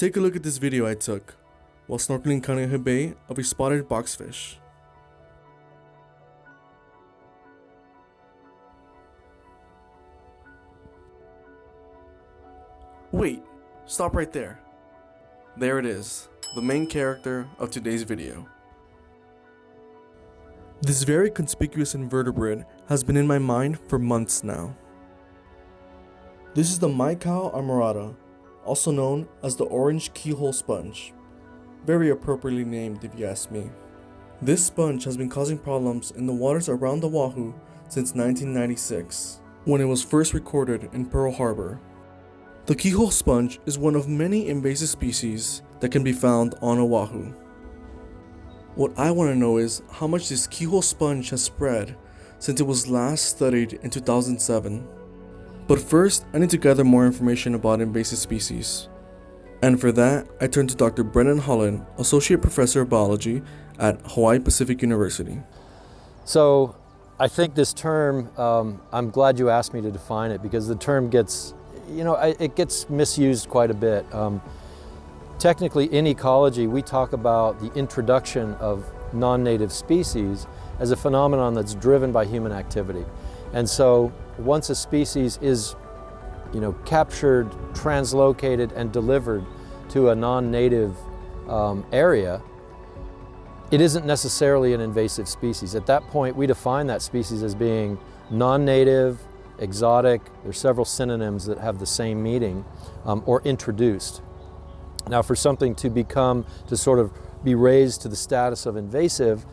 Take a look at this video I took while snorkeling Kaneohe Bay of a spotted boxfish. Wait, stop right there. There it is, the main character of today's video. This very conspicuous invertebrate has been in my mind for months now. This is the Kaneohe amarata, also known as the orange keyhole sponge. Very appropriately named if you ask me. This sponge has been causing problems in the waters around Oahu since 1996, when it was first recorded in Pearl Harbor. The keyhole sponge is one of many invasive species that can be found on Oahu. What I want to know is how much this keyhole sponge has spread since it was last studied in 2007. But first, I need to gather more information about invasive species. And for that, I turn to Dr. Brennan Holland, Associate Professor of Biology at Hawaii Pacific University. So I think this term, I'm glad you asked me to define it, because the term gets, it gets misused quite a bit. Technically, in ecology, we talk about the introduction of non-native species as a phenomenon that's driven by human activity. And so once a species is captured, translocated, and delivered to a non-native area, it isn't necessarily an invasive species. At that point, we define that species as being non-native, exotic. There's several synonyms that have the same meaning, or introduced. Now, for something to sort of be raised to the status of invasive,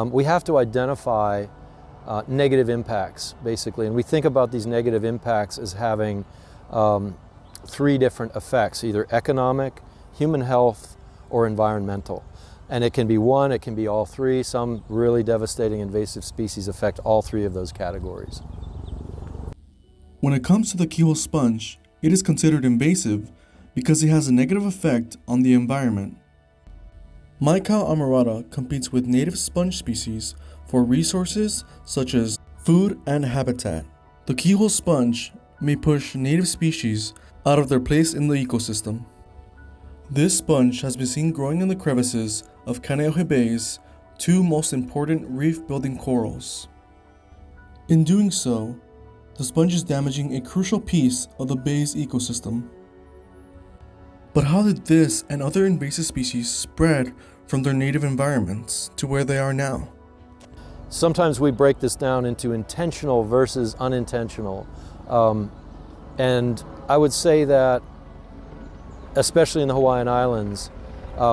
we have to identify negative impacts, basically. And we think about these negative impacts as having three different effects: either economic, human health, or environmental. And it can be one, it can be all three. Some really devastating invasive species affect all three of those categories. When it comes to the keyhole sponge, it is considered invasive because it has a negative effect on the environment. Kaneohe amarata competes with native sponge species for resources such as food and habitat. The keyhole sponge may push native species out of their place in the ecosystem. This sponge has been seen growing in the crevices of Kaneohe Bay's two most important reef-building corals. In doing so, the sponge is damaging a crucial piece of the bay's ecosystem. But how did this and other invasive species spread from their native environments to where they are now? Sometimes we break this down into intentional versus unintentional. And I would say that, especially in the Hawaiian Islands,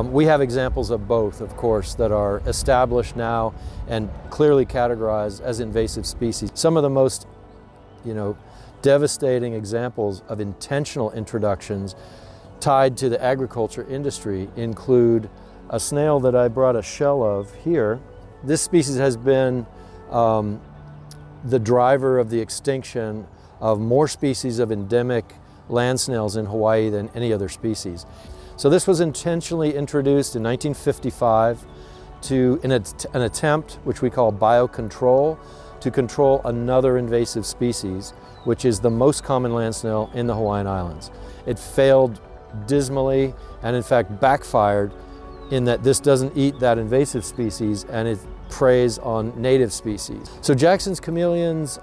we have examples of both, of course, that are established now and clearly categorized as invasive species. Some of the most, devastating examples of intentional introductions tied to the agriculture industry include a snail that I brought a shell of here. This species has been the driver of the extinction of more species of endemic land snails in Hawaii than any other species. So this was intentionally introduced in 1955 in an attempt, which we call biocontrol, to control another invasive species, which is the most common land snail in the Hawaiian Islands. It failed dismally, and in fact backfired, in that this doesn't eat that invasive species and it preys on native species. So Jackson's chameleons,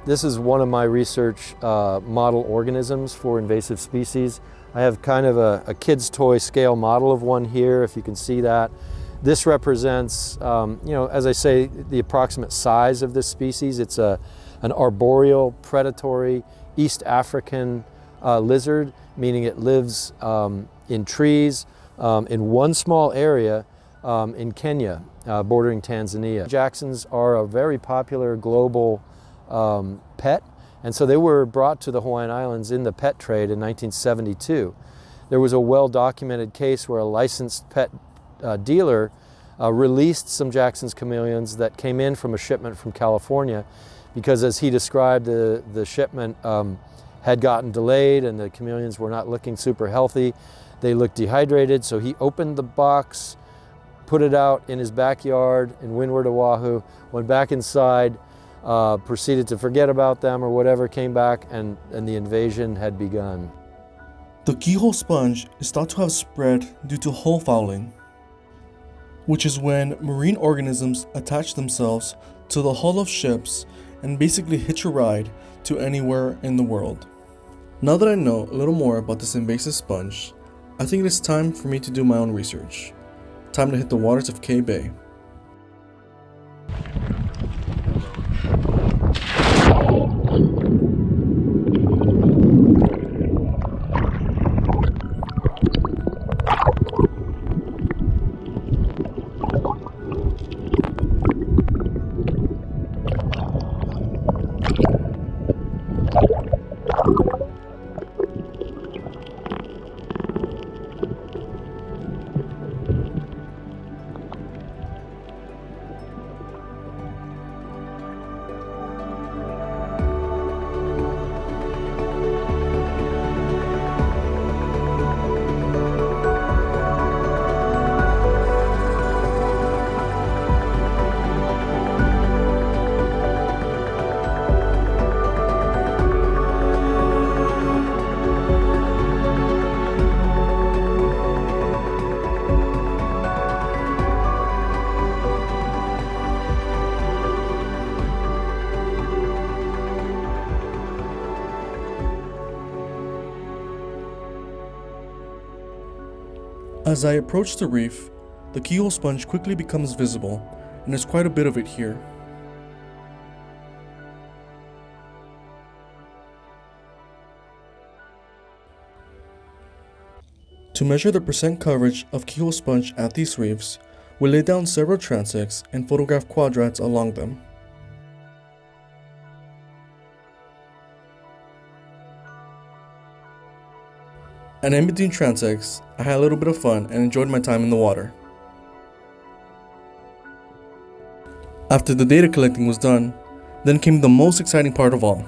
this is one of my research model organisms for invasive species. I have kind of a kid's toy scale model of one here, if you can see that. This represents, as I say, the approximate size of this species. It's an arboreal, predatory East African lizard, meaning it lives in trees in one small area in Kenya, bordering Tanzania. Jacksons are a very popular global pet, and so they were brought to the Hawaiian Islands in the pet trade in 1972. There was a well-documented case where a licensed pet dealer released some Jackson's chameleons that came in from a shipment from California, because, as he described, the shipment had gotten delayed and the chameleons were not looking super healthy. They looked dehydrated, so he opened the box, put it out in his backyard in Windward, Oahu, went back inside, proceeded to forget about them or whatever, came back, and the invasion had begun. The keyhole sponge is thought to have spread due to hull fouling, which is when marine organisms attach themselves to the hull of ships and basically hitch a ride to anywhere in the world. Now that I know a little more about this invasive sponge, I think it is time for me to do my own research. Time to hit the waters of Kaneohe Bay. As I approach the reef, the keyhole sponge quickly becomes visible, and there's quite a bit of it here. To measure the percent coverage of keyhole sponge at these reefs, we lay down several transects and photograph quadrats along them. And in between transects, I had a little bit of fun and enjoyed my time in the water. After the data collecting was done, then came the most exciting part of all,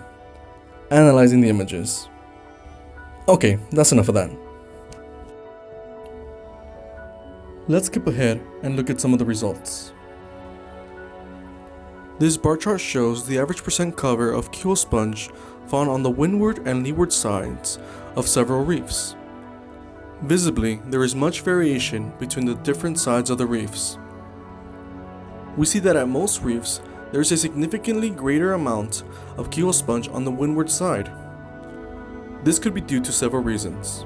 analyzing the images. Okay, that's enough of that. Let's skip ahead and look at some of the results. This bar chart shows the average percent cover of keyhole sponge found on the windward and leeward sides of several reefs. Visibly, there is much variation between the different sides of the reefs. We see that at most reefs, there is a significantly greater amount of keyhole sponge on the windward side. This could be due to several reasons.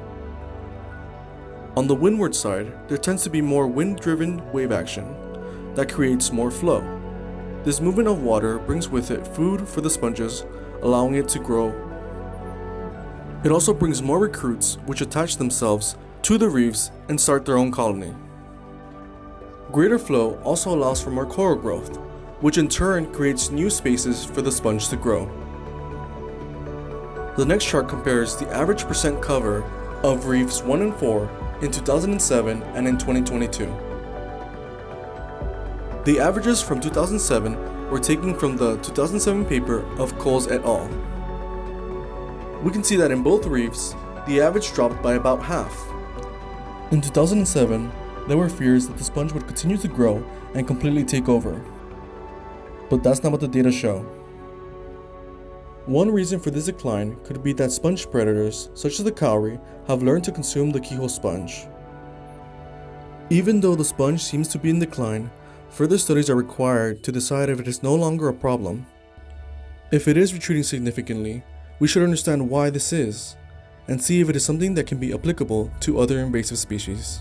On the windward side, there tends to be more wind-driven wave action that creates more flow. This movement of water brings with it food for the sponges, allowing it to grow. It also brings more recruits which attach themselves to the reefs and start their own colony. Greater flow also allows for more coral growth, which in turn creates new spaces for the sponge to grow. The next chart compares the average percent cover of reefs 1 and 4 in 2007 and in 2022. The averages from 2007 were taken from the 2007 paper of Coles et al. We can see that in both reefs, the average dropped by about half. In 2007, there were fears that the sponge would continue to grow and completely take over. But that's not what the data show. One reason for this decline could be that sponge predators, such as the cowrie, have learned to consume the keyhole sponge. Even though the sponge seems to be in decline, further studies are required to decide if it is no longer a problem. If it is retreating significantly, we should understand why this is, and see if it is something that can be applicable to other invasive species.